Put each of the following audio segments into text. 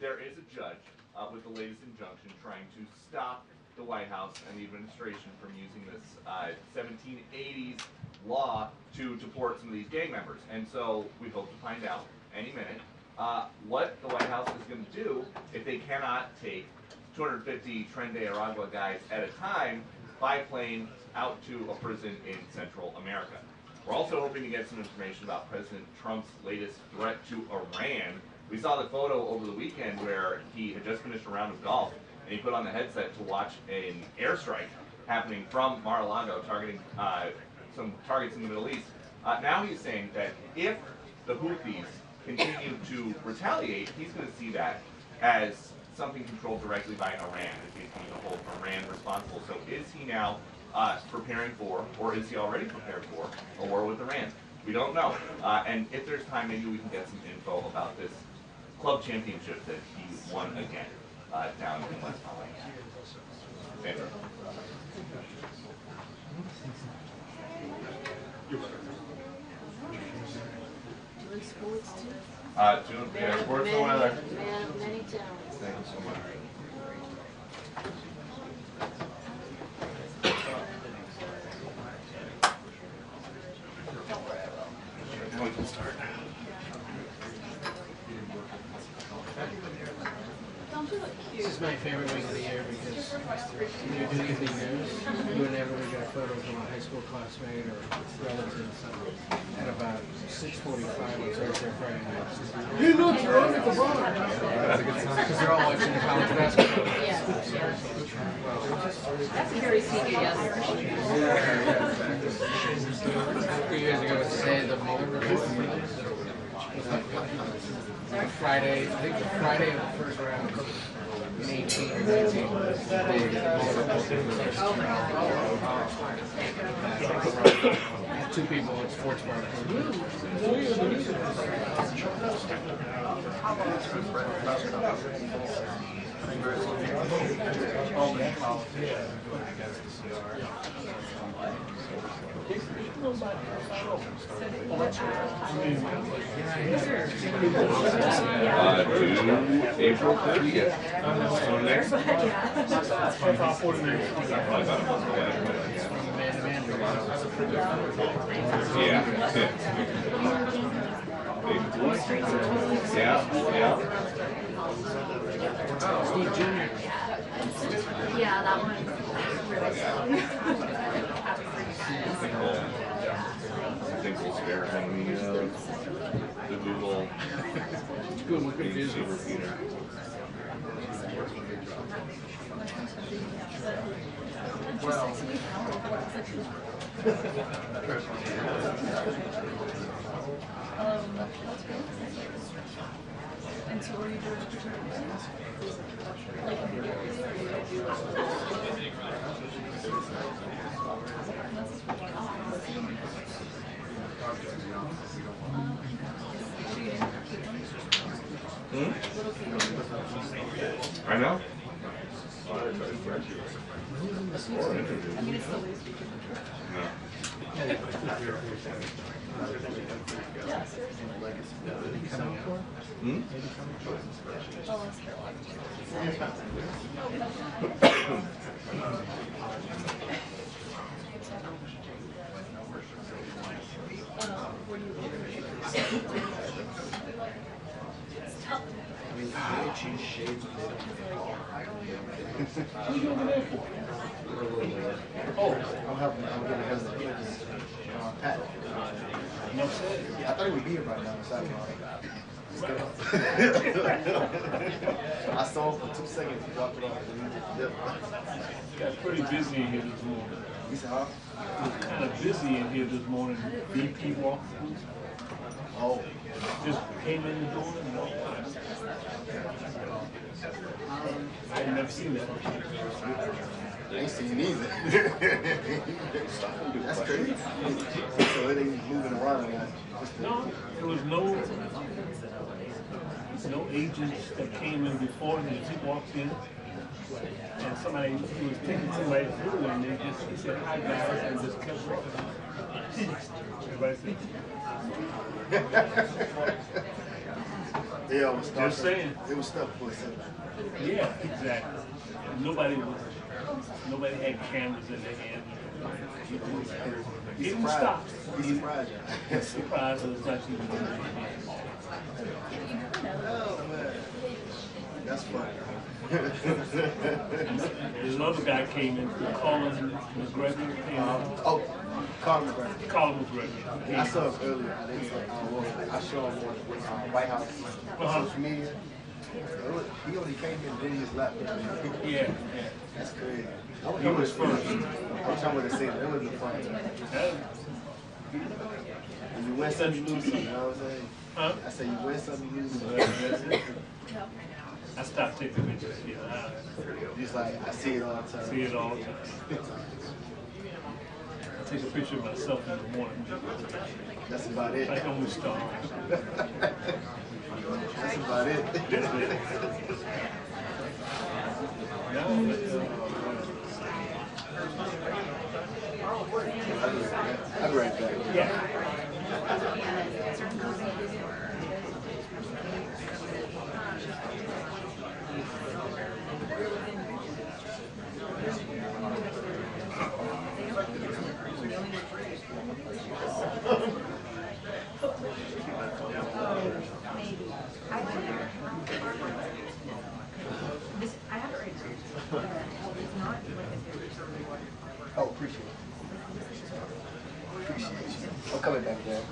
there is a judge with the latest injunction trying to stop the White House and the administration from using this 1780s law to deport some of these gang members. And so we hope to find out any minute what the White House is going to do if they cannot take 250 Tren de Aragua guys at a time by plane out to a prison in Central America. We're also hoping to get some information about President Trump's latest threat to Iran. We saw the photo over the weekend where he had just finished a round of golf and he put on the headset to watch an airstrike happening from Mar-a-Lago targeting some targets in the Middle East. Now he's saying that if the Houthis continue to retaliate, he's going to see that as something controlled directly by Iran, as he's going to hold Iran responsible. So is he now preparing for, or is he already prepared for, a war with Iran? We don't know. And if there's time, maybe we can get some info about this club championship that he won again down in West Holland. Sandra. Doing sports too? Yeah, sports and weather. Man of many talents. Thank you so much. Now we can start. This is my favorite week of the year because when you do evening news, you inevitably get a photo from a high school classmate or relative at about 6:45 on Thursday or Friday night. You know it's wrong at the bar! That's a good sign. Because they're all watching college basketball. Yeah. That's a very senior yesterday. A few years ago, it said the moment Friday, I think the Friday of the first round in 18 or 19 was the day that two people at sports bar. To April 30th. So next. Yeah, that one really strong. I think we'll spare him the Google repeater. And so what are you doing with your like immediately, or are you going to do I know. I mean, it's the least you can do. No. Yeah, seriously. Hmm? Oh, let's hear one. Where do you live? It's tough. Oh, I'm helping. I'm getting his Pat. No, I thought he would be here by now. I saw him for 2 seconds. He walked it off. Got pretty busy in here this morning. He said, huh? Kind of busy in here this morning. BP walkthrough. Oh. Just came in the door. No. I had never seen that. I ain't seen it either. That's crazy. So it ain't moving around. No, there was no agents that came in before him. He walked in, and he was taking somebody through, and he said, "Hi guys," and just kept walking. Everybody said, They always start. Just saying. It was stuff before 7. Yeah, exactly. And nobody had cameras in their hand. He Didn't surprised. stop. He surprised you. Surprised us like he was doing it. Oh man, that's funny. There's another guy came in, Karoline Leavitt. Oh, Karoline McGregor. Karoline Leavitt. I saw him earlier. I didn't I saw him on White House social media. He only came in and then he just left. Yeah. That's crazy. He was first. I wish I would have seen it. It would have been fun. When you win something, you lose something. You know what I'm saying? Huh? I say you win something, you lose something. I stopped taking pictures. Yeah, Just like I see it all the I time. see it all the time. I take a picture of myself in the morning. That's about it. Like I'm a star. That's about it. That's it. I'll be right back. Yeah. Oh, appreciate it. Appreciate you. I'm coming back there.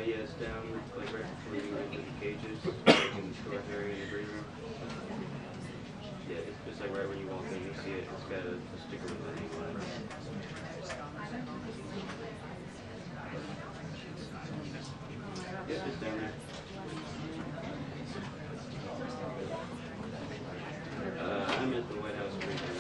Yeah, it's down like right before you enter the cages, like in the storage area in the green room. Yeah, it's just like right when you walk in, you'll see it. It's got a sticker with the name on it. Yeah, it's down there. I'm at the White House briefing.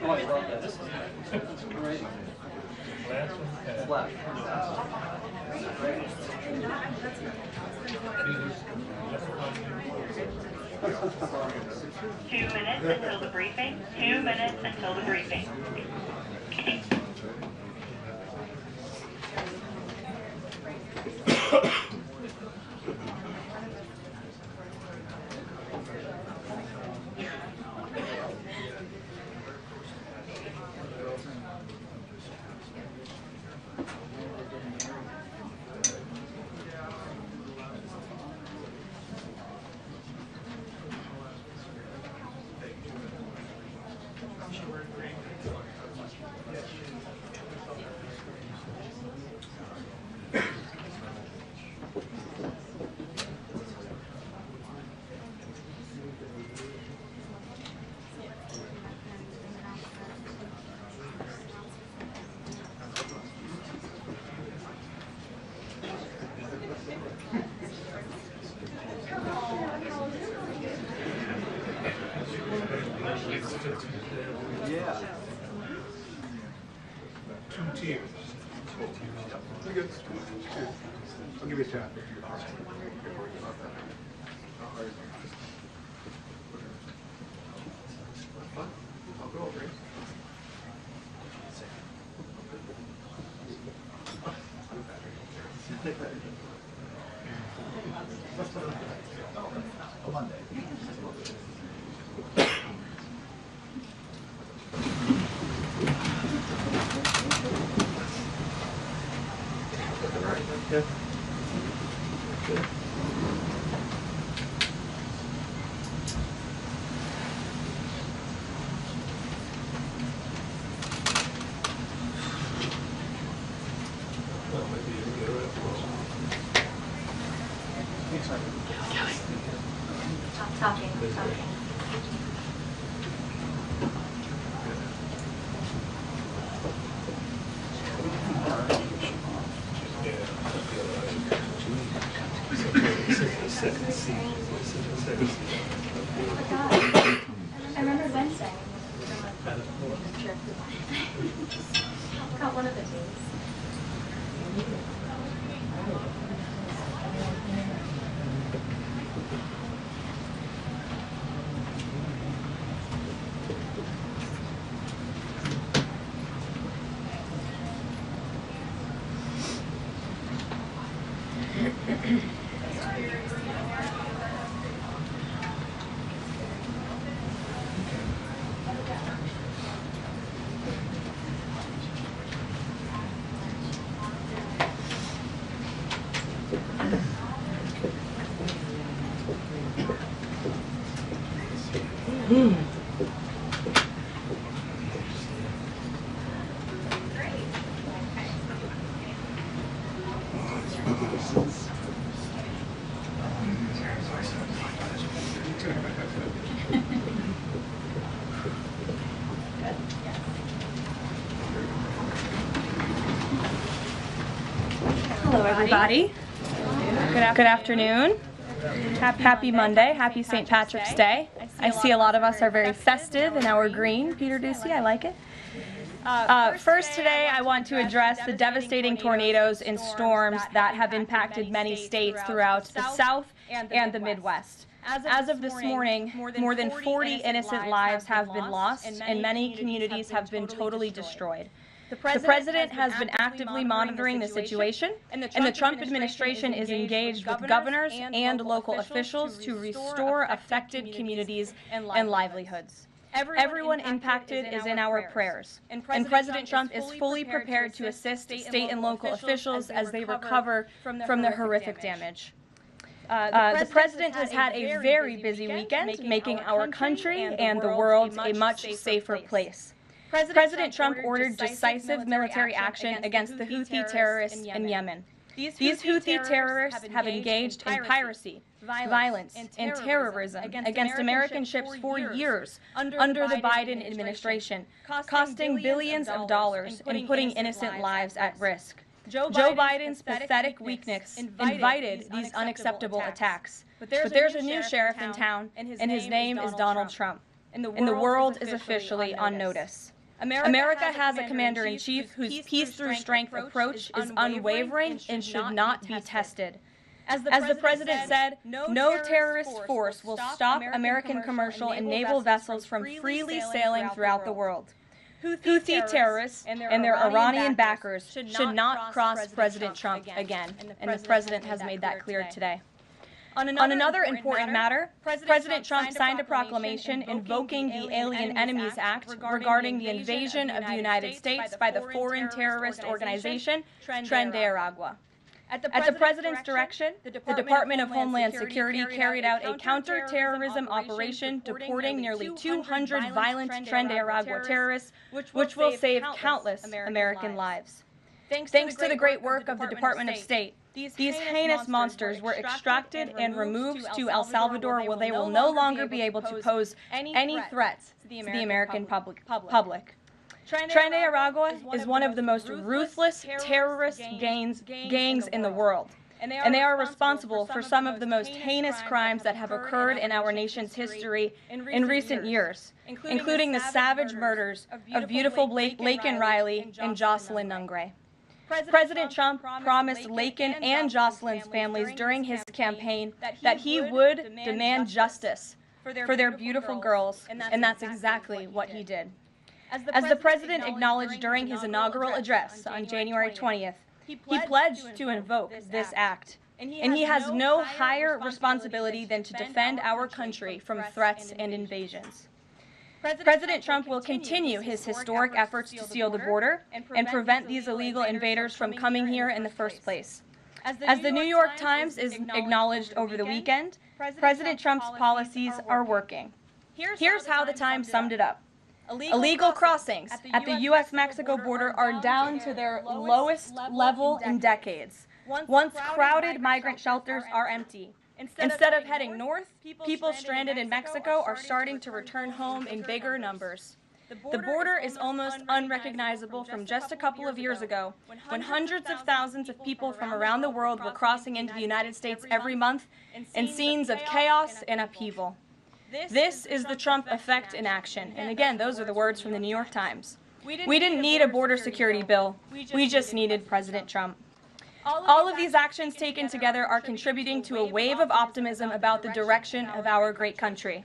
Oh, I love that. This is great. Flash. 2 minutes until the briefing. 2 minutes until the briefing. Yeah. 2 tiers. We're good. I'll give you a shot. I'll go over it. Monday. Yeah. Good. Well, maybe you can get rid of it. Talking. I remember Wednesday. Sure. Got one of the days. Hello, everybody. Good afternoon. Happy Monday. Happy St. Patrick's Day. I see a lot of us are very festive in our green. Peter Ducey, I like it. First today, I want to address the devastating tornadoes and storms that have impacted many states throughout the South and the Midwest. As of this morning, more than 40 innocent lives have been lost, and many communities have been totally destroyed. The President has been actively monitoring the situation, and the Trump administration is engaged with governors and local officials to restore affected communities and livelihoods. Everyone impacted is in our prayers, and President Trump is fully prepared to assist state and local officials as they recover from the horrific damage. The President has had a very busy weekend, making our country and the world a much safer place. President Trump ordered decisive military action against the Houthi terrorists in Yemen. These Houthi terrorists have engaged in piracy, violence, and terrorism against American ships for years under the Biden administration, costing billions of dollars and putting innocent lives at risk. Joe Biden's pathetic weakness invited these unacceptable attacks. But there's a new sheriff in town, and his name is Donald Trump. And the world is officially on notice. America has a commander-in-chief whose peace-through-strength approach is unwavering and should not be tested. As the President said, no terrorist force will stop American commercial and naval vessels from freely sailing throughout the world. Houthi terrorists and their Iranian backers should not cross President Trump again, and the President has made that clear today. On another important matter, President Trump signed a proclamation invoking the Alien Enemies Act regarding the invasion of the United States by the foreign terrorist organization Tren de Aragua. At the President's direction, the Department of Homeland Security carried out a counter-terrorism operation deporting nearly 200 violent Tren de Aragua terrorists, which will save countless American lives. Thanks to the great work of the Department of State, these heinous monsters were extracted and removed to El Salvador, where they will no longer be able to pose any threats to the American public. Tren de Aragua is one of the most ruthless terrorist gangs in the world. and they are responsible for some of the most heinous crimes that have occurred in our nation's history in recent years, including the savage murders of beautiful Laken Riley and Jocelyn Nungray. President Trump promised Laken and Jocelyn's families during his campaign that he would demand justice for their beautiful girls, and that's exactly what he did. As the president acknowledged during his inaugural address on January 20th, he pledged to invoke this act, and he has no higher responsibility than to defend our country from threats and invasions. President Trump will continue his historic efforts to seal the border and prevent these illegal invaders from coming here in the first place. As the New York Times is acknowledged over the weekend, President Trump's policies are working. Here's how the Times summed it up. Illegal crossings at the U.S.-Mexico border are down to their lowest level in decades. Once crowded migrant shelters are empty. Instead of heading north, people stranded in Mexico are starting to return home in bigger numbers. The border is almost unrecognizable from just a couple of years ago, when hundreds of thousands of people from around the world were crossing into the United States every month in scenes of chaos and upheaval. This is the Trump effect in action. And again, those are the words from the New York Times. We didn't need a border security bill. We just needed President Trump. All of these actions taken together are contributing to a wave of optimism about the direction of our great country.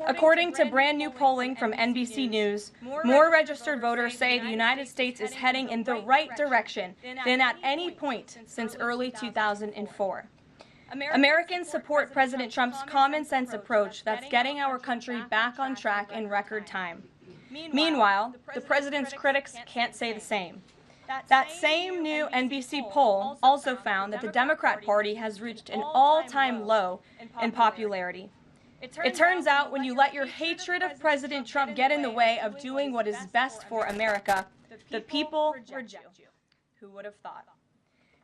According to brand new polling from NBC News, more registered voters say the United States is heading in the right direction than at any point since early 2004. Americans support President Trump's common sense approach that's getting our country back on track in record time. Meanwhile, the president's critics can't say the same. That same new NBC poll also found that the Democrat Party has reached an all-time low in popularity. It turns out when you let your hatred of President Trump get in the way of doing what is best for America, the people reject you. Who would have thought?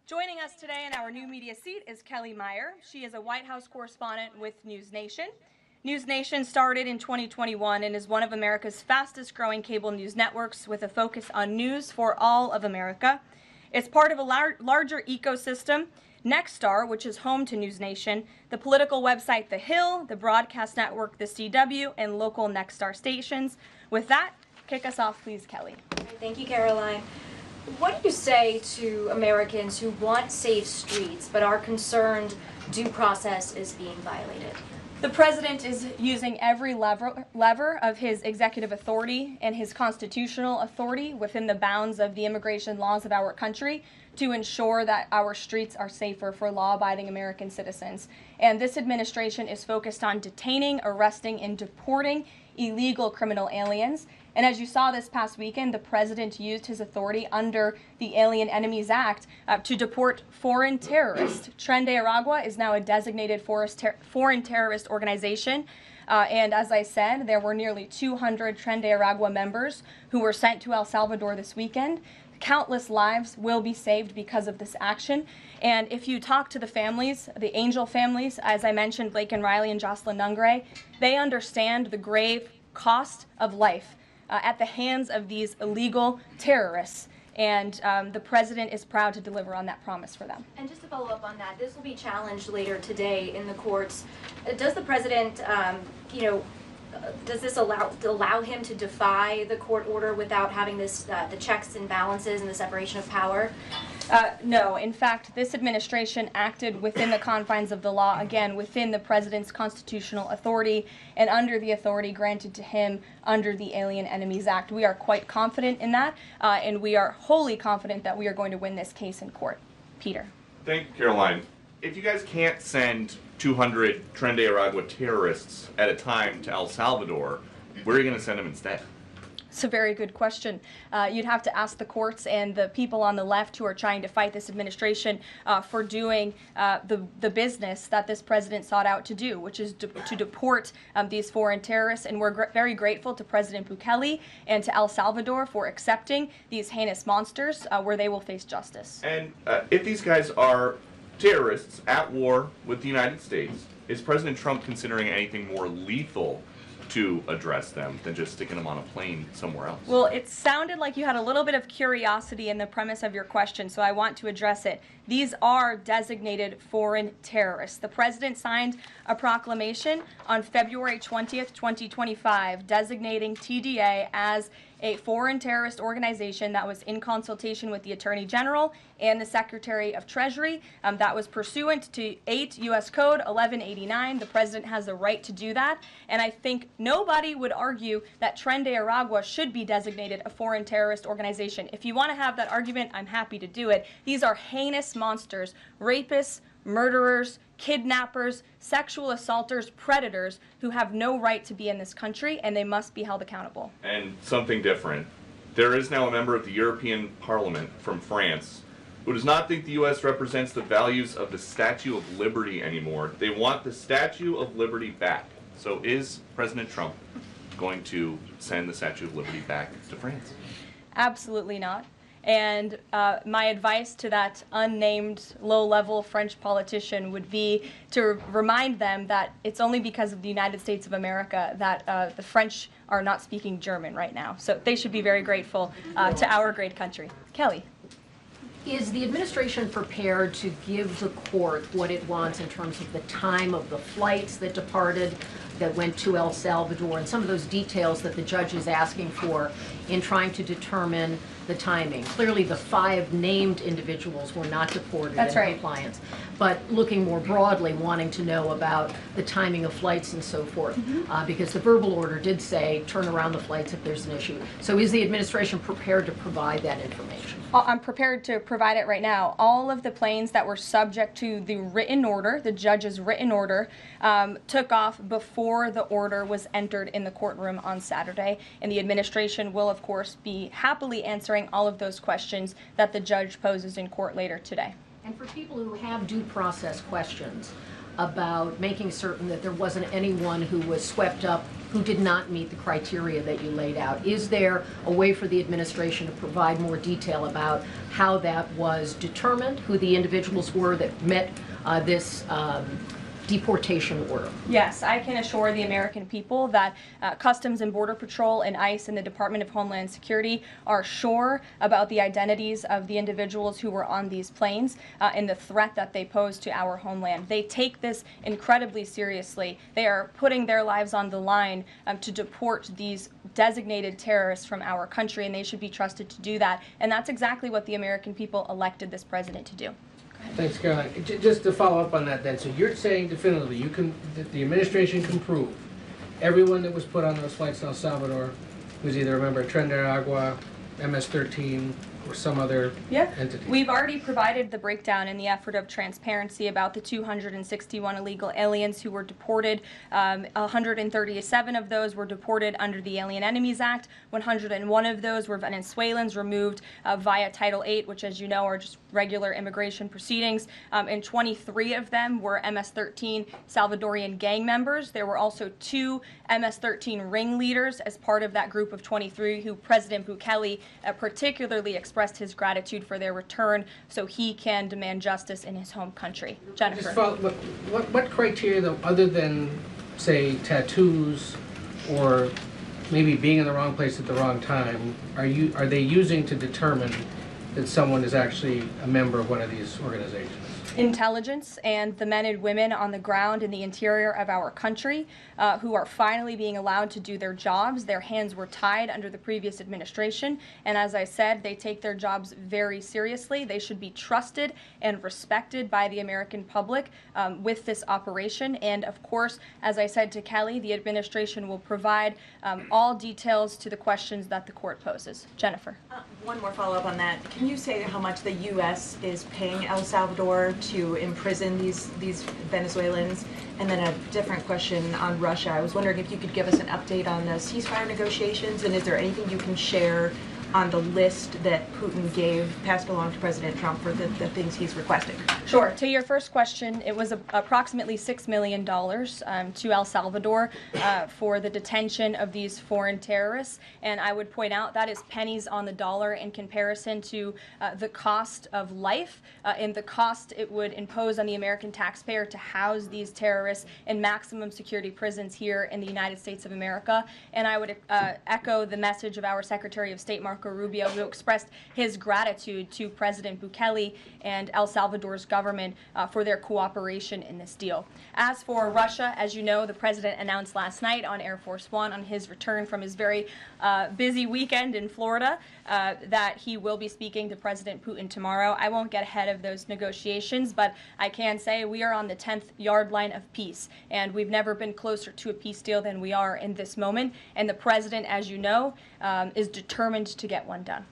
Joining us today in our new media seat is Kelly Meyer. She is a White House correspondent with News Nation. News Nation started in 2021 and is one of America's fastest growing cable news networks with a focus on news for all of America. It's part of a larger ecosystem, Nexstar, which is home to News Nation, the political website The Hill, the broadcast network The CW, and local Nexstar stations. With that, kick us off, please, Kelly. Thank you, Caroline. What do you say to Americans who want safe streets but are concerned due process is being violated? The president is using every lever of his executive authority and his constitutional authority within the bounds of the immigration laws of our country to ensure that our streets are safer for law-abiding American citizens. And this administration is focused on detaining, arresting, and deporting illegal criminal aliens. And as you saw this past weekend, the president used his authority under the Alien Enemies Act to deport foreign terrorists. Tren de Aragua is now a designated foreign terrorist organization. And as I said, there were nearly 200 Tren de Aragua members who were sent to El Salvador this weekend. Countless lives will be saved because of this action. And if you talk to the families, the Angel families, as I mentioned, Laken Riley and Jocelyn Nungray, they understand the grave cost of life at the hands of these illegal terrorists. And the president is proud to deliver on that promise for them. And just to follow up on that, this will be challenged later today in the courts. Does the president, does this allow him to defy the court order without having this the checks and balances and the separation of power? No. In fact, this administration acted within the confines of the law, again, within the president's constitutional authority and under the authority granted to him under the Alien Enemies Act. We are quite confident in that, and we are wholly confident that we are going to win this case in court. Peter. Thank you, Caroline. If you guys can't send 200 Tren de Aragua terrorists at a time to El Salvador, where are you going to send them instead? It's a very good question. You'd have to ask the courts and the people on the left who are trying to fight this administration for doing the business that this president sought out to do, which is to deport these foreign terrorists. And we're very grateful to President Bukele and to El Salvador for accepting these heinous monsters where they will face justice. And if these guys are terrorists at war with the United States, is President Trump considering anything more lethal to address them than just sticking them on a plane somewhere else? Well, it sounded like you had a little bit of curiosity in the premise of your question, so I want to address it. These are designated foreign terrorists. The president signed a proclamation on February 20th, 2025, designating TDA as a foreign terrorist organization that was in consultation with the Attorney General and the Secretary of Treasury. That was pursuant to 8 U.S. Code 1189. The president has the right to do that. And I think nobody would argue that Tren de Aragua should be designated a foreign terrorist organization. If you want to have that argument, I'm happy to do it. These are heinous monsters, rapists, murderers, kidnappers, sexual assaulters, predators who have no right to be in this country, and they must be held accountable. And something different. There is now a member of the European Parliament from France who does not think the U.S. represents the values of the Statue of Liberty anymore. They want the Statue of Liberty back. So is President Trump going to send the Statue of Liberty back to France? Absolutely not. And my advice to that unnamed low-level French politician would be to remind them that it's only because of the United States of America that the French are not speaking German right now. So they should be very grateful to our great country. Kelly. Is the administration prepared to give the court what it wants in terms of the time of the flights that departed, that went to El Salvador, and some of those details that the judge is asking for in trying to determine the timing? Clearly, the 5 named individuals were not deported in compliance, but looking more broadly, wanting to know about the timing of flights and so forth, because the verbal order did say turn around the flights if there's an issue. So is the administration prepared to provide that information? I'm prepared to provide it right now. All of the planes that were subject to the written order, the judge's written order, took off before the order was entered in the courtroom on Saturday, and the administration will, of course, be happily answering all of those questions that the judge poses in court later today. And for people who have due process questions about making certain that there wasn't anyone who was swept up who did not meet the criteria that you laid out, is there a way for the administration to provide more detail about how that was determined, who the individuals were that met this deportation order? Yes, I can assure the American people that Customs and Border Patrol and ICE and the Department of Homeland Security are sure about the identities of the individuals who were on these planes and the threat that they pose to our homeland. They take this incredibly seriously. They are putting their lives on the line to deport these designated terrorists from our country, and they should be trusted to do that. And that's exactly what the American people elected this president to do. Thanks, Caroline. Just to follow up on that then, so you're saying definitively that the administration can prove everyone that was put on those flights to El Salvador was either a member of Tren de Aragua, MS-13, or some other entity? We've already provided the breakdown in the effort of transparency about the 261 illegal aliens who were deported. 137 of those were deported under the Alien Enemies Act. 101 of those were Venezuelans removed via Title VIII, which, as you know, are just regular immigration proceedings. And 23 of them were MS-13 Salvadorian gang members. There were also 2 MS-13 ringleaders as part of that group of 23 who President Bukele particularly expressed his gratitude for their return so he can demand justice in his home country. Jennifer. What criteria, though, other than, say, tattoos or maybe being in the wrong place at the wrong time, are they using to determine that someone is actually a member of one of these organizations? Intelligence and the men and women on the ground in the interior of our country who are finally being allowed to do their jobs. Their hands were tied under the previous administration, and as I said, they take their jobs very seriously. They should be trusted and respected by the American public with this operation, and of course, as I said to Kelly, the administration will provide all details to the questions that the court poses. Jennifer. One more follow-up on that. Can you say how much the U.S. is paying El Salvador to imprison these Venezuelans? And then a different question on Russia. I was wondering if you could give us an update on the ceasefire negotiations, and is there anything you can share on the list that Putin passed along to President Trump for the things he's requesting? Sure. To your first question, it was approximately $6 million to El Salvador for the detention of these foreign terrorists. And I would point out that is pennies on the dollar in comparison to the cost of life and the cost it would impose on the American taxpayer to house these terrorists in maximum security prisons here in the United States of America. And I would echo the message of our Secretary of State, Marco Marco Rubio, who expressed his gratitude to President Bukele and El Salvador's government for their cooperation in this deal. As for Russia, as you know, the president announced last night on Air Force One on his return from his very busy weekend in Florida that he will be speaking to President Putin tomorrow. I won't get ahead of those negotiations, but I can say we are on the 10th yard line of peace, and we've never been closer to a peace deal than we are in this moment. And the president, as you know, is determined to get one done.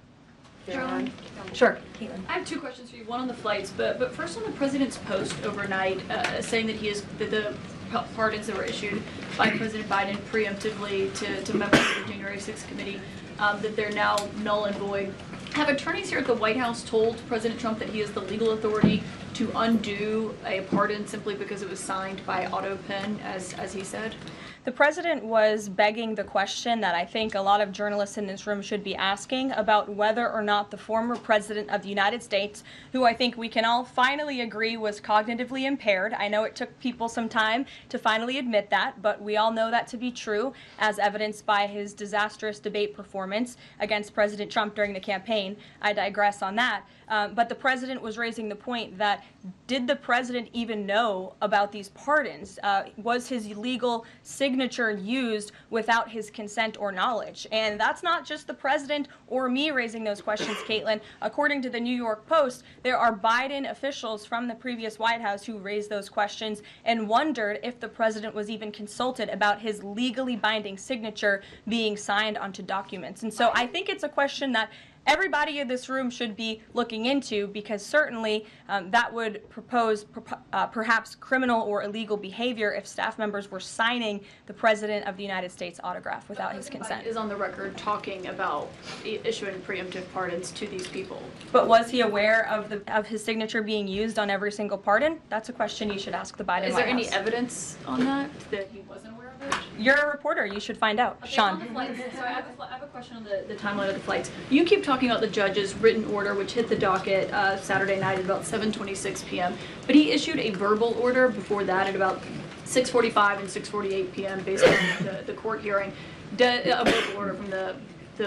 Caroline? Sure, Caitlin. I have two questions for you. One on the flights, but first on the president's post overnight, saying that the pardons that were issued by President Biden preemptively to members of the January 6th committee, that they're now null and void. Have attorneys here at the White House told President Trump that he has the legal authority to undo a pardon simply because it was signed by auto pen, as he said? The president was begging the question that I think a lot of journalists in this room should be asking about whether or not the former president of the United States, who I think we can all finally agree was cognitively impaired. I know it took people some time to finally admit that, but we all know that to be true, as evidenced by his disastrous debate performance against President Trump during the campaign. I digress on that. But the president was raising the point that did the president even know about these pardons? Was his legal signature used without his consent or knowledge? And that's not just the president or me raising those questions, Caitlin. According to the New York Post, there are Biden officials from the previous White House who raised those questions and wondered if the president was even consulted about his legally binding signature being signed onto documents. And so I think it's a question that everybody in this room should be looking into, because certainly that would propose perhaps criminal or illegal behavior if staff members were signing the President of the United States autograph without his consent. Is on the record talking about issuing preemptive pardons to these people. But was he aware of his signature being used on every single pardon? That's a question you should ask the Biden White House. Is there any evidence on that he wasn't aware of it? You're a reporter. You should find out. Okay, Sean. on the flights, so I have a question on the timeline of the flights. You keep talking about the judge's written order, which hit the docket Saturday night at about 7:26 p.m., but he issued a verbal order before that at about 6:45 and 6:48 p.m. based on the court hearing, a verbal order from the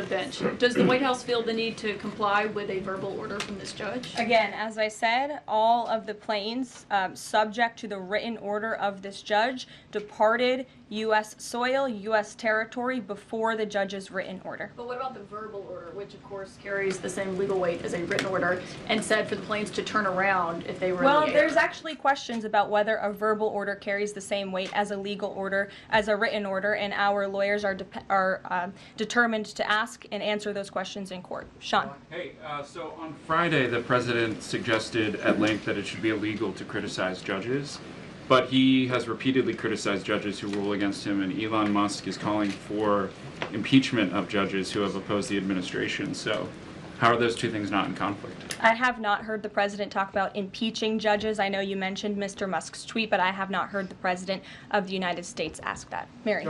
bench. Does the White House feel the need to comply with a verbal order from this judge? Again, as I said, all of the planes subject to the written order of this judge departed U.S. soil, U.S. territory before the judge's written order. But what about the verbal order, which of course carries the same legal weight as a written order, and said for the planes to turn around if they were in the air? There's actually questions about whether a verbal order carries the same weight as a legal order, as a written order, and our lawyers are determined to ask and answer those questions in court. Sean. Hey, so on Friday, the president suggested at length that it should be illegal to criticize judges, but he has repeatedly criticized judges who rule against him, and Elon Musk is calling for impeachment of judges who have opposed the administration. So how are those two things not in conflict? I have not heard the president talk about impeaching judges. I know you mentioned Mr. Musk's tweet, but I have not heard the president of the United States ask that. Mary.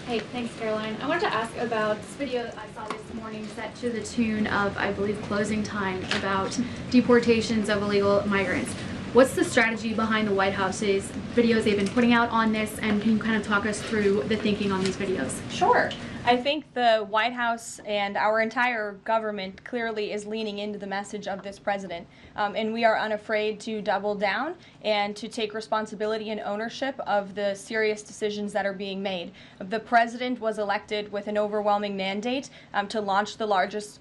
Hey, thanks, Caroline. I wanted to ask about this video I saw this morning set to the tune of, I believe, Closing Time, about deportations of illegal migrants. What's the strategy behind the White House's videos they've been putting out on this, and can you kind of talk us through the thinking on these videos? Sure. I think the White House and our entire government clearly is leaning into the message of this president, and we are unafraid to double down and to take responsibility and ownership of the serious decisions that are being made. The president was elected with an overwhelming mandate to launch the largest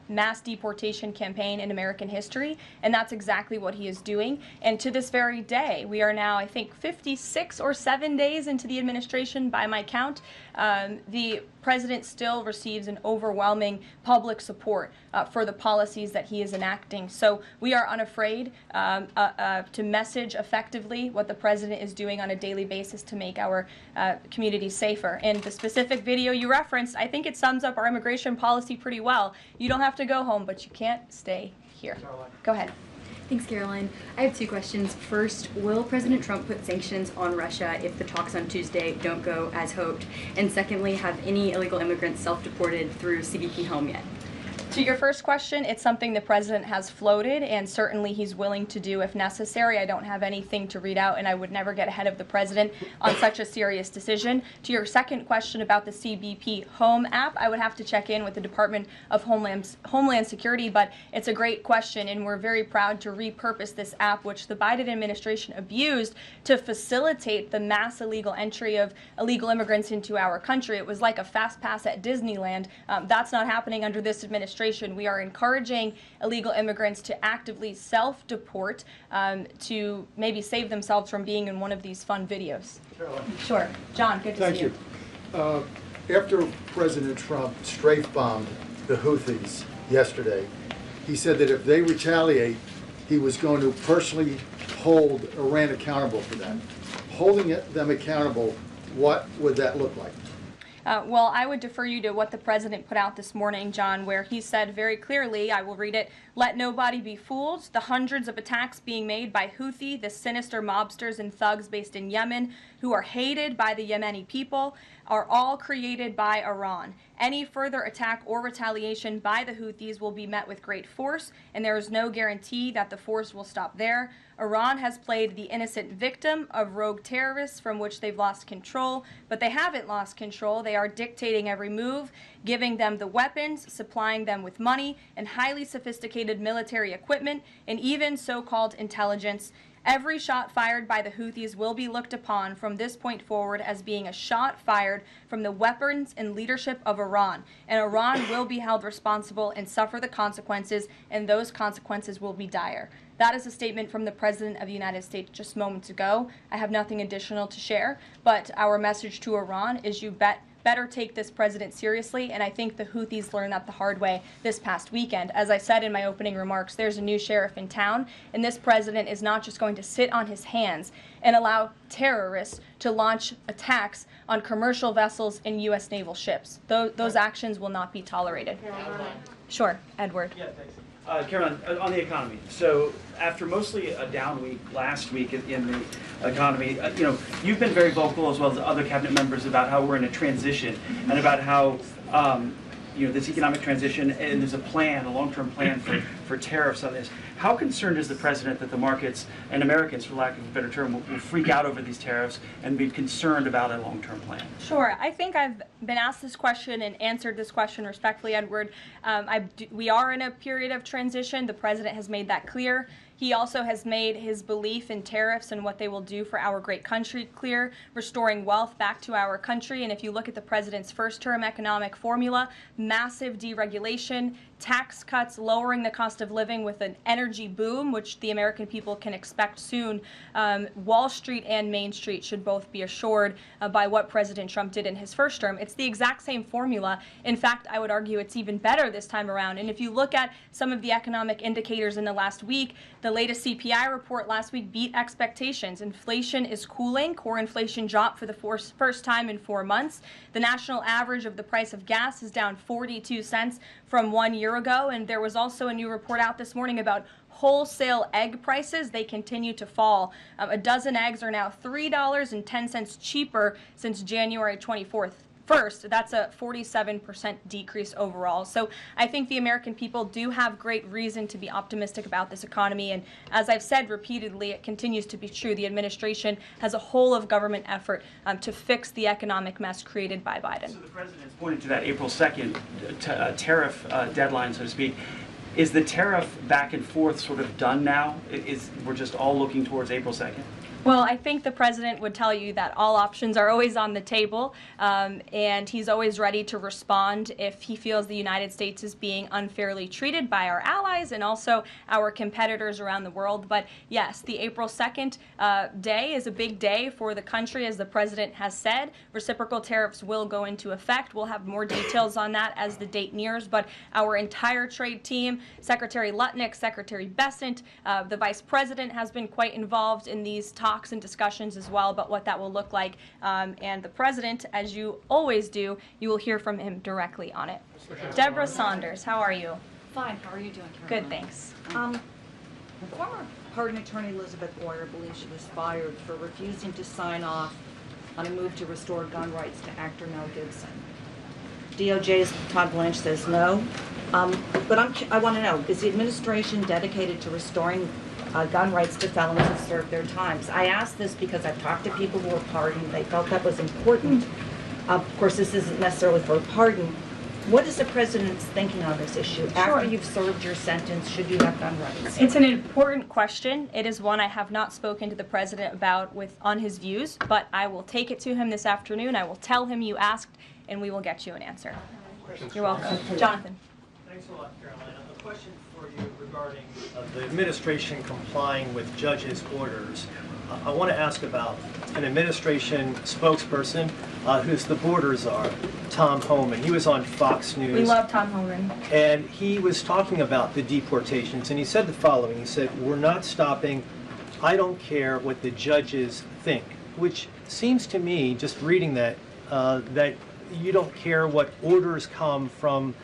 mass deportation campaign in American history, and that's exactly what he is doing. And to this very day, we are now, I think, 56 or 7 days into the administration by my count. The president still receives an overwhelming public support for the policies that he is enacting. So we are unafraid to message effectively what the president is doing on a daily basis to make our communities safer. And the specific video you referenced, I think it sums up our immigration policy pretty well. You don't have to go home, but you can't stay here. Go ahead. Thanks, Caroline. I have two questions. First, will President Trump put sanctions on Russia if the talks on Tuesday don't go as hoped? And secondly, have any illegal immigrants self-deported through CBP Home yet? To your first question, it's something the president has floated, and certainly he's willing to do if necessary. I don't have anything to read out, and I would never get ahead of the president on such a serious decision. To your second question about the CBP Home app, I would have to check in with the Department of Homeland Security, but it's a great question, and we're very proud to repurpose this app, which the Biden administration abused to facilitate the mass illegal entry of illegal immigrants into our country. It was like a fast pass at Disneyland. That's not happening under this administration. We are encouraging illegal immigrants to actively self-deport to maybe save themselves from being in one of these fun videos. Sure. John, good to see you. Thank you. After President Trump strafe-bombed the Houthis yesterday, he said that if they retaliate, he was going to personally hold Iran accountable for that. Holding them accountable, what would that look like? Well, I would defer you to what the president put out this morning, John, where he said very clearly, I will read it, "Let nobody be fooled. The hundreds of attacks being made by Houthi, the sinister mobsters and thugs based in Yemen, who are hated by the Yemeni people, are all created by Iran. Any further attack or retaliation by the Houthis will be met with great force, and there is no guarantee that the force will stop there. Iran has played the innocent victim of rogue terrorists from which they've lost control, but they haven't lost control. They are dictating every move, giving them the weapons, supplying them with money and highly sophisticated military equipment, and even so-called intelligence. Every shot fired by the Houthis will be looked upon from this point forward as being a shot fired from the weapons and leadership of Iran. And Iran will be held responsible and suffer the consequences, and those consequences will be dire." That is a statement from the President of the United States just moments ago. I have nothing additional to share, but our message to Iran is you better take this president seriously, and I think the Houthis learned that the hard way this past weekend. As I said in my opening remarks, there's a new sheriff in town, and this president is not just going to sit on his hands and allow terrorists to launch attacks on commercial vessels and U.S. naval ships. Those actions will not be tolerated. Sure, Edward. Yeah, thanks. Caroline, on the economy. So after mostly a down week last week in the economy, you've been very vocal as well as other cabinet members about how we're in a transition and about how this economic transition, and there's a plan, a long-term plan for tariffs on this. How concerned is the president that the markets and Americans, for lack of a better term, will freak out over these tariffs and be concerned about a long-term plan? Sure. I think I've been asked this question and answered this question respectfully, Edward. We are in a period of transition. The president has made that clear. He also has made his belief in tariffs and what they will do for our great country clear, restoring wealth back to our country. And if you look at the president's first-term economic formula, massive deregulation, tax cuts, lowering the cost of living with an energy boom, which the American people can expect soon. Wall Street and Main Street should both be assured by what President Trump did in his first term. It's the exact same formula. In fact, I would argue it's even better this time around. And if you look at some of the economic indicators in the last week, the latest CPI report last week beat expectations. Inflation is cooling. Core inflation dropped for the first time in 4 months. The national average of the price of gas is down 42 cents from 1 year ago, and there was also a new report out this morning about wholesale egg prices. They continue to fall. A dozen eggs are now $3.10 cheaper since January 24th. First, that's a 47% decrease overall. So I think the American people do have great reason to be optimistic about this economy. And as I've said repeatedly, it continues to be true. The administration has a whole of government effort to fix the economic mess created by Biden. So the president has pointed to that April 2nd tariff deadline, so to speak. Is the tariff back and forth sort of done now? We're just all looking towards April 2nd? Well, I think the president would tell you that all options are always on the table, and he's always ready to respond if he feels the United States is being unfairly treated by our allies and also our competitors around the world. But yes, the April 2nd day is a big day for the country, as the president has said. Reciprocal tariffs will go into effect. We'll have more details on that as the date nears, but our entire trade team, Secretary Lutnick, Secretary Bessent, the vice president has been quite involved in these talks and discussions as well about what that will look like. And the president, as you always do, you will hear from him directly on it. Deborah Saunders, how are you? Fine. How are you doing, Caroline? Good, thanks. Former pardon attorney Elizabeth Boyer believes she was fired for refusing to sign off on a move to restore gun rights to actor Mel Gibson. DOJ's Todd Blanche says no. But I want to know, is the administration dedicated to restoring gun rights to felons who serve their times? I ask this because I've talked to people who were pardoned. They felt that was important. Of course, this isn't necessarily for a pardon. What is the president's thinking on this issue? After you've served your sentence, should you have gun rights? It's an important question. It is one I have not spoken to the president about on his views, but I will take it to him this afternoon. I will tell him you asked, and we will get you an answer. You're welcome. Jonathan. Thanks a lot, Caroline. A question for you regarding the administration complying with judges' orders. I want to ask about an administration spokesperson who's the border czar, Tom Homan. He was on Fox News. We love Tom Homan. And he was talking about the deportations, and he said the following. He said, "We're not stopping. I don't care what the judges think," which seems to me, just reading that, that you don't care what orders come from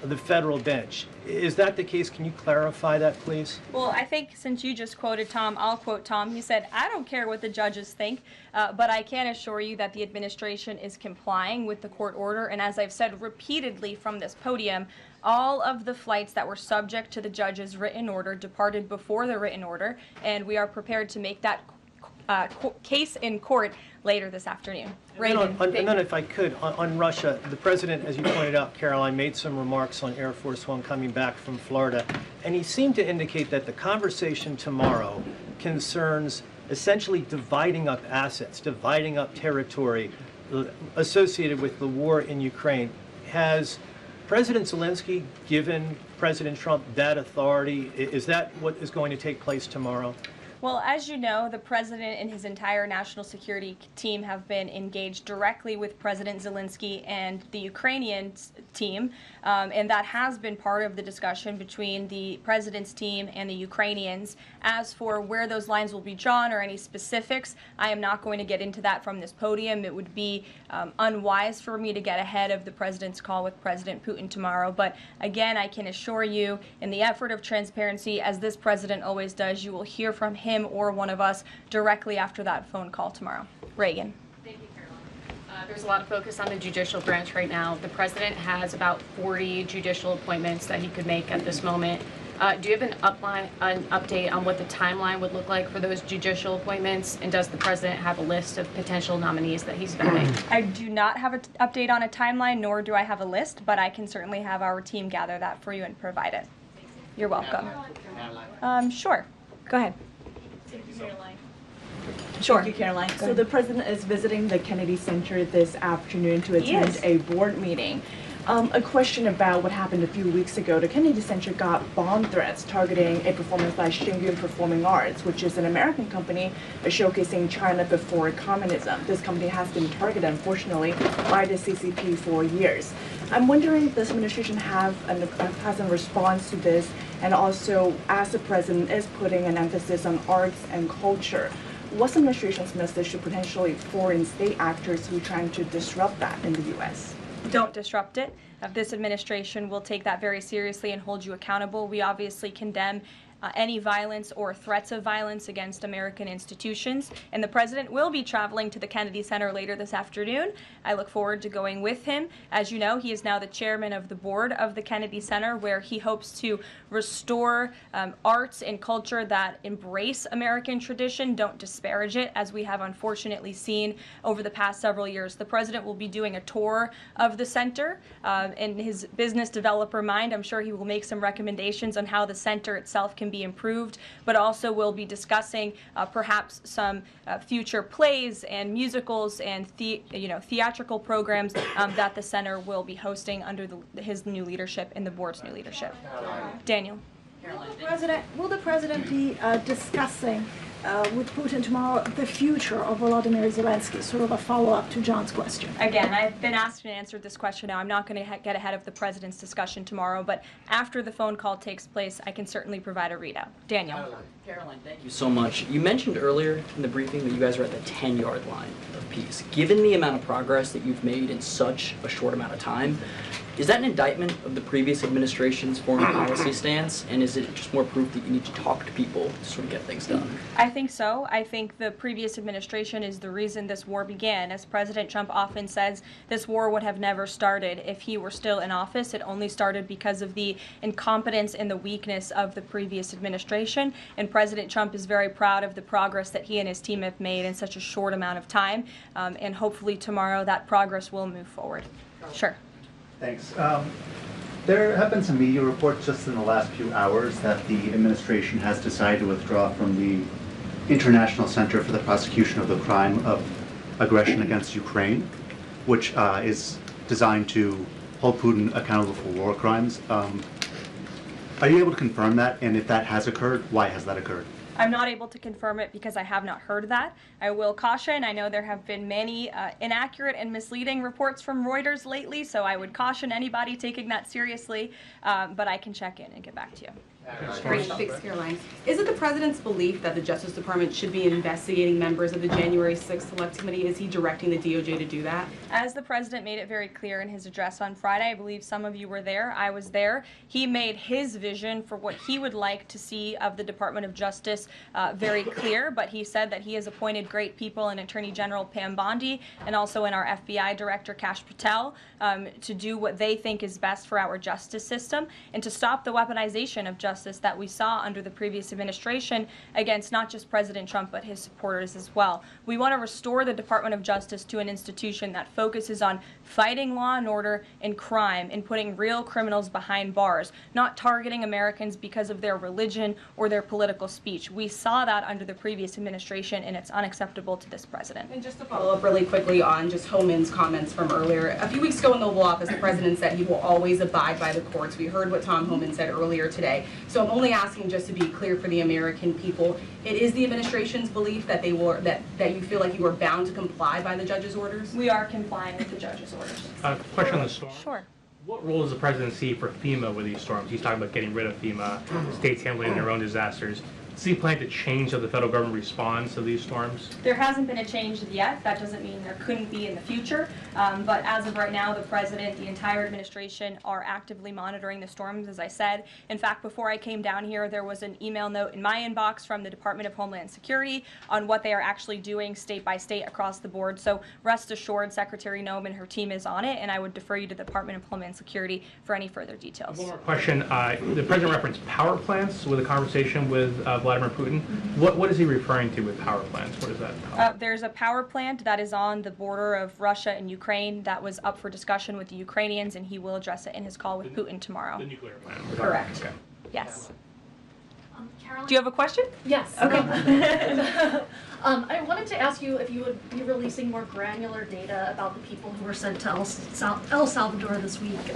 the federal bench. Is that the case? Can you clarify that, please? Well, I think since you just quoted Tom, I'll quote Tom. He said, "I don't care what the judges think, but I can assure you that the administration is complying with the court order. And as I've said repeatedly from this podium, all of the flights that were subject to the judge's written order departed before the written order, and we are prepared to make that case in court later this afternoon." And then if I could, on Russia, the president, as you pointed out, Caroline, made some remarks on Air Force One coming back from Florida, and he seemed to indicate that the conversation tomorrow concerns essentially dividing up assets, dividing up territory associated with the war in Ukraine. Has President Zelensky given President Trump that authority? Is that what is going to take place tomorrow? Well, as you know, the president and his entire national security team have been engaged directly with President Zelensky and the Ukrainian team, and that has been part of the discussion between the president's team and the Ukrainians. As for where those lines will be drawn or any specifics, I am not going to get into that from this podium. It would be unwise for me to get ahead of the president's call with President Putin tomorrow. But again, I can assure you, in the effort of transparency, as this president always does, you will hear from him or one of us directly after that phone call tomorrow. Reagan. Thank you, Caroline. There's a lot of focus on the judicial branch right now. The president has about 40 judicial appointments that he could make at this moment. Do you have an update on what the timeline would look like for those judicial appointments? And does the president have a list of potential nominees that he's vetting? I do not have an update on a timeline, nor do I have a list, but I can certainly have our team gather that for you and provide it. You're welcome. Sure. Go ahead. Sure. Thank you, Caroline. So the president is visiting the Kennedy Center this afternoon to attend a board meeting. A question about what happened a few weeks ago. The Kennedy Center got bomb threats targeting a performance by Shingyun Performing Arts, which is an American company showcasing China before communism. This company has been targeted, unfortunately, by the CCP for years. I'm wondering if this administration has a response to this, and also as the president is putting an emphasis on arts and culture, what's the administration's message to potentially foreign state actors who are trying to disrupt that in the U.S.? Don't disrupt it. This administration will take that very seriously and hold you accountable. We obviously condemn any violence or threats of violence against American institutions. And the president will be traveling to the Kennedy Center later this afternoon. I look forward to going with him. As you know, he is now the chairman of the board of the Kennedy Center, where he hopes to restore arts and culture that embrace American tradition, don't disparage it, as we have unfortunately seen over the past several years. The president will be doing a tour of the center. In his business developer mind, I'm sure he will make some recommendations on how the center itself can be improved, but also we'll be discussing perhaps some future plays and musicals and theatrical programs that the center will be hosting under his new leadership and the board's new leadership. Daniel. Will the president be discussing with Putin tomorrow the future of Volodymyr Zelensky? Sort of a follow-up to John's question. Again, I've been asked and answered this question now. I'm not going to get ahead of the president's discussion tomorrow, but after the phone call takes place, I can certainly provide a readout. Daniel. Caroline, thank you so much. You mentioned earlier in the briefing that you guys are at the 10-yard line of peace. Given the amount of progress that you've made in such a short amount of time, Is that an indictment of the previous administration's foreign policy stance, and is it just more proof that you need to talk to people to sort of get things done? I think so. I think the previous administration is the reason this war began. As President Trump often says, this war would have never started if he were still in office. It only started because of the incompetence and the weakness of the previous administration, and President Trump is very proud of the progress that he and his team have made in such a short amount of time, and hopefully tomorrow that progress will move forward. Sure. Thanks. There have been some media reports just in the last few hours that the administration has decided to withdraw from the International Center for the Prosecution of the Crime of Aggression against Ukraine, which is designed to hold Putin accountable for war crimes. Are you able to confirm that? And if that has occurred, why has that occurred? I'm not able to confirm it because I have not heard that. I will caution, I know there have been many inaccurate and misleading reports from Reuters lately, so I would caution anybody taking that seriously, but I can check in and get back to you. Great, thanks, Karoline. Is it the President's belief that the Justice Department should be investigating members of the January 6th Select Committee? Is he directing the DOJ to do that? As the President made it very clear in his address on Friday, I believe some of you were there, I was there, he made his vision for what he would like to see of the Department of Justice very clear, but he said that he has appointed great people in Attorney General Pam Bondi and also in our FBI Director Kash Patel to do what they think is best for our justice system and to stop the weaponization of justice that we saw under the previous administration against not just President Trump but his supporters as well. We want to restore the Department of Justice to an institution that focuses on fighting law and order and crime and putting real criminals behind bars, not targeting Americans because of their religion or their political speech. We saw that under the previous administration, and it's unacceptable to this president. And just to follow up really quickly on just Homan's comments from earlier, a few weeks ago in the Oval Office, the President said he will always abide by the courts. We heard what Tom Homan said earlier today. So I'm only asking just to be clear for the American people. It is the administration's belief that that you feel like you are bound to comply by the judge's orders? We are complying with the judge's orders. Question on the storm. Sure. What role does the President see for FEMA with these storms? He's talking about getting rid of FEMA, states handling their own disasters. Does he plan to change how the federal government responds to these storms? There hasn't been a change yet. That doesn't mean there couldn't be in the future. But as of right now, the President, the entire administration are actively monitoring the storms, as I said. In fact, before I came down here, there was an email note in my inbox from the Department of Homeland Security on what they are actually doing state by state across the board. So rest assured, Secretary Noem and her team is on it, and I would defer you to the Department of Homeland Security for any further details. One more question. The President referenced power plants with a conversation with Vladimir Putin. What is he referring to with power plants? What is that? There's a power plant that is on the border of Russia and Ukraine that was up for discussion with the Ukrainians, and he will address it in his call with Putin tomorrow. The nuclear plant. Correct. Okay. Yes. Caroline? Do you have a question? Yes. Okay. I wanted to ask you if you would be releasing more granular data about the people who were sent to El Salvador this week.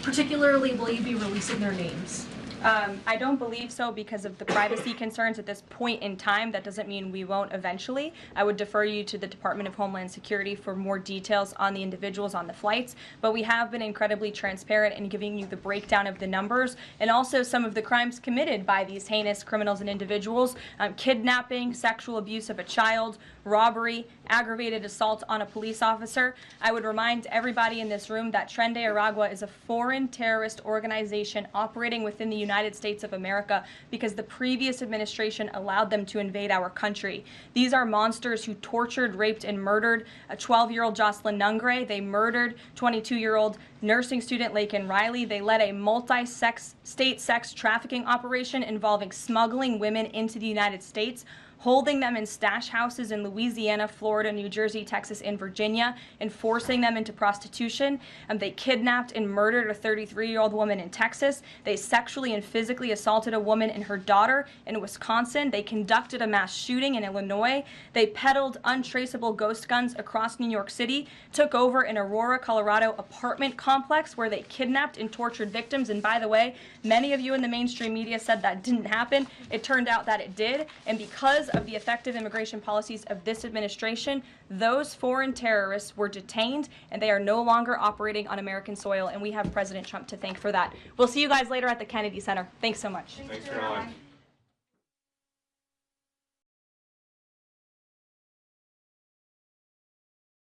Particularly, will you be releasing their names? I don't believe so because of the privacy concerns at this point in time. That doesn't mean we won't eventually. I would defer you to the Department of Homeland Security for more details on the individuals on the flights, but we have been incredibly transparent in giving you the breakdown of the numbers and also some of the crimes committed by these heinous criminals and individuals: kidnapping, sexual abuse of a child, robbery, aggravated assault on a police officer. I would remind everybody in this room that Tren de Aragua is a foreign terrorist organization operating within the United States of America because the previous administration allowed them to invade our country. These are monsters who tortured, raped, and murdered a 12-year-old Jocelyn Nungre. They murdered 22-year-old nursing student Laken Riley. They led a multi-state sex trafficking operation involving smuggling women into the United States, holding them in stash houses in Louisiana, Florida, New Jersey, Texas, and Virginia, and forcing them into prostitution. They kidnapped and murdered a 33-year-old woman in Texas. They sexually and physically assaulted a woman and her daughter in Wisconsin. They conducted a mass shooting in Illinois. They peddled untraceable ghost guns across New York City, took over an Aurora, Colorado apartment complex where they kidnapped and tortured victims. And by the way, many of you in the mainstream media said that didn't happen. It turned out that it did. And because of the effective immigration policies of this administration, those foreign terrorists were detained and they are no longer operating on American soil, and we have President Trump to thank for that. We'll see you guys later at the Kennedy Center. Thanks so much. Thanks, Caroline.